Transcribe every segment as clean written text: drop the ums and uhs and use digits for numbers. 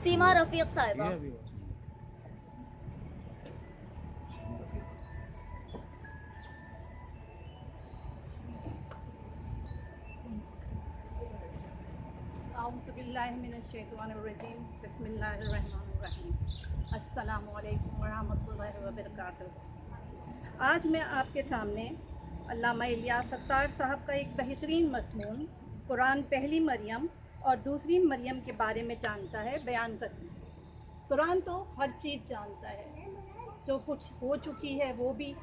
सीमा रफीक साहिबा। औज़ुबिल्लाहिमिनश्शैतानिर्रजीम बिस्मिल्लाहिर्रहमानिर्रहीम अस्सलामु अलैकुम वरहमतुल्लाहि वबरकातुहू। आज मैं आपके सामने अल्लामा इलियास सत्तार साहब का एक बेहतरीन मज़मून कुरान पहली मरियम और दूसरी मरियम के बारे में जानता है बयान करूँगी। कुरान तो हर चीज़ जानता है, जो कुछ हो चुकी है वो भी,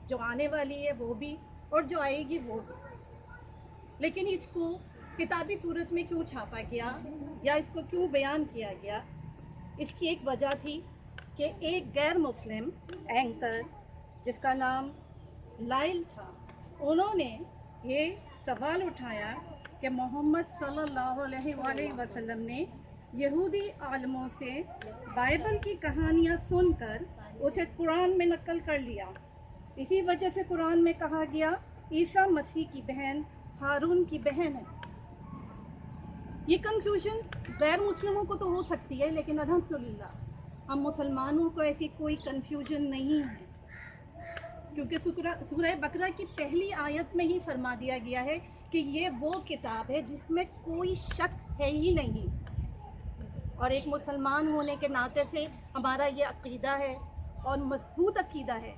जो आने वाली है वो भी, और जो आएगी वो भी। लेकिन इसको किताबी सूरत में क्यों छापा गया या इसको क्यों बयान किया गया, इसकी एक वजह थी कि एक गैर मुस्लिम एंकर जिसका नाम लाइल था, उन्होंने ये सवाल उठाया कि मोहम्मद सल्लल्लाहु अलैहि वसल्लम ने यहूदी आलमों से बाइबल की कहानियाँ सुनकर उसे कुरान में नकल कर लिया। इसी वजह से कुरान में कहा गया ईसा मसीह की बहन हारून की बहन है। ये कंफ्यूजन गैर मुस्लिमों को तो हो सकती है, लेकिन अल्हम्दुलिल्लाह हम मुसलमानों को ऐसी कोई कंफ्यूजन नहीं है, क्योंकि सूरह बकरा की पहली आयत में ही फरमा दिया गया है कि ये वो किताब है जिसमें कोई शक है ही नहीं। और एक मुसलमान होने के नाते से हमारा ये अक़ीदा है और मजबूत अक़ीदा है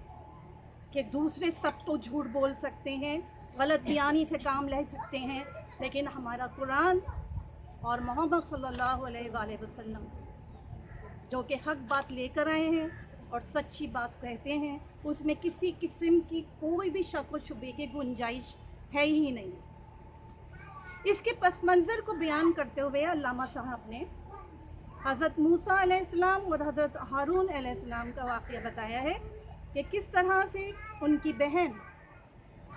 कि दूसरे सब तो झूठ बोल सकते हैं, गलत बयानी से काम ले सकते हैं, लेकिन हमारा कुरान और मोहम्मद सल्लल्लाहु अलैहि वसल्लम जो कि हक बात लेकर आए हैं और सच्ची बात कहते हैं, उसमें किसी किस्म की कोई भी शक व शुबे की गुंजाइश है ही नहीं। इसके पस मंज़र को बयान करते हुए अल्लामा साहब ने हज़रत मूसा अलैहिस्सलाम और हज़रत हारून अलैहिस्सलाम का वाक़या बताया है कि किस तरह से उनकी बहन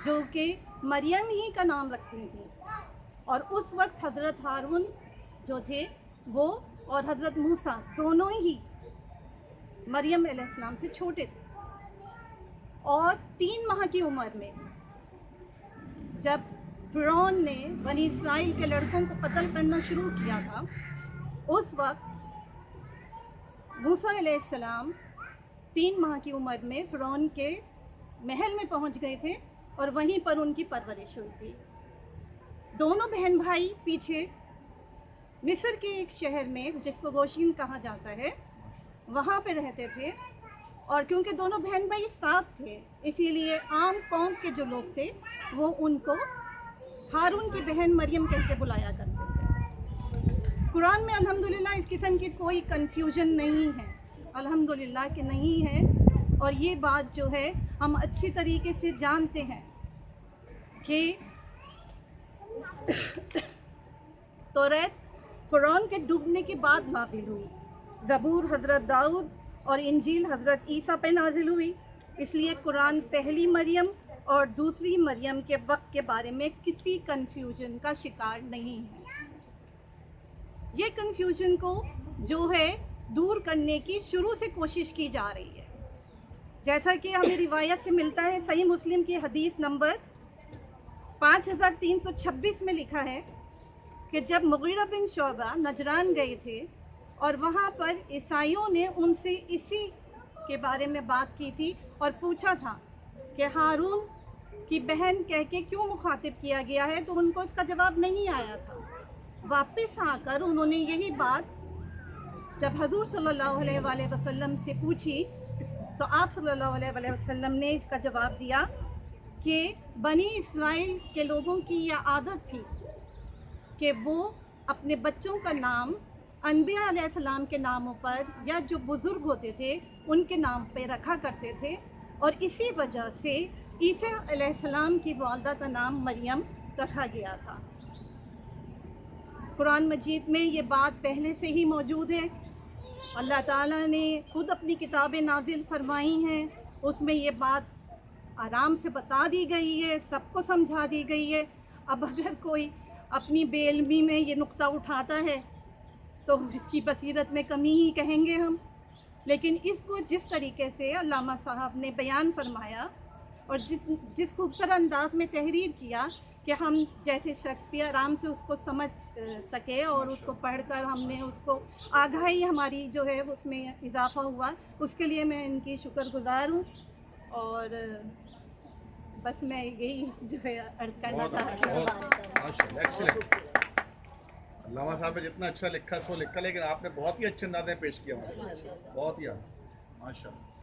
जो कि मरियम ही का नाम रखती थी, और उस वक्त हज़रत हारून जो थे वो और हज़रत मूसा दोनों ही मरियम अलैहिस्सलाम से छोटे थे। और 3 माह की उम्र में जब फ़िरौन ने बनी इस्राइल के लड़कों को कत्ल करना शुरू किया था, उस वक्त मूसा अलैहिस्सलाम 3 माह की उम्र में फ़िरौन के महल में पहुंच गए थे और वहीं पर उनकी परवरिश हुई थी। दोनों बहन भाई पीछे मिस्र के एक शहर में जिसको गोशीन कहा जाता है, वहाँ पे रहते थे। और क्योंकि दोनों बहन भाई साथ थे, इसीलिए आम कौम के जो लोग थे वो उनको हारून की बहन मरियम कह के बुलाया करते थे। कुरान में अल्हम्दुलिल्लाह इस किस्म की कोई कन्फ्यूजन नहीं है, अल्हम्दुलिल्लाह कि नहीं है। और ये बात जो है हम अच्छी तरीके से जानते हैं कि तौरात फ़िरौन के डूबने के बाद नाज़िल हुई, ज़बूर हज़रत दाऊद और इंजील हज़रत ईसा पे नाज़िल हुई। इसलिए कुरान पहली मरियम और दूसरी मरियम के वक्त के बारे में किसी कन्फ्यूजन का शिकार नहीं है। ये कन्फ्यूजन को जो है दूर करने की शुरू से कोशिश की जा रही है। जैसा कि हमें रिवायत से मिलता है, सही मुस्लिम की हदीस नंबर 5326 में लिखा है कि जब मुग़ीरा बिन शुअबा नजरान गए थे और वहाँ पर ईसाइयों ने उनसे इसी के बारे में बात की थी और पूछा था कि हारून की बहन कह के क्यों मुखातिब किया गया है, तो उनको इसका जवाब नहीं आया था। वापस आकर उन्होंने यही बात जब हजूर सल्लल्लाहु अलैहि वसल्लम से पूछी, तो आप सल्लल्लाहु अलैहि वसल्लम ने इसका जवाब दिया कि बनी इस्राइल के लोगों की यह आदत थी कि वो अपने बच्चों का नाम अनबिया अलैहिस्सलाम के नामों पर या जो बुज़ुर्ग होते थे उनके नाम पे रखा करते थे, और इसी वजह से ईसा अलैहिस्सलाम की वालदा का नाम मरियम रखा गया था। कुरान मजीद में ये बात पहले से ही मौजूद है। अल्लाह ताला ने खुद अपनी किताबें नाजिल फरमाई हैं, उसमें ये बात आराम से बता दी गई है, सबको समझा दी गई है। अब अगर कोई अपनी बेइल्मी में ये नुक्ता उठाता है तो जिसकी बसीरत में कमी ही कहेंगे हम। लेकिन इसको जिस तरीके से अल्लामा साहब ने बयान फरमाया और जिस खूबसूरत अंदाज में तहरीर किया کہ ہم جیسے شخص بھی آرام سے اس کو سمجھ سکے اور اس کو پڑھ کر ہم نے اس کو آگاہی ہماری جو ہے اس میں اضافہ ہوا، اس کے لیے میں ان کی شکر گزار ہوں. اور بس میں یہی جو ہے عرض کرنا چاہتی ہوں. علامہ صاحب نے جتنا اچھا لکھا سو لکھا، لیکن آپ نے بہت ہی اچھے انداز میں پیش کیا، بہت ہی ماشاء اللہ.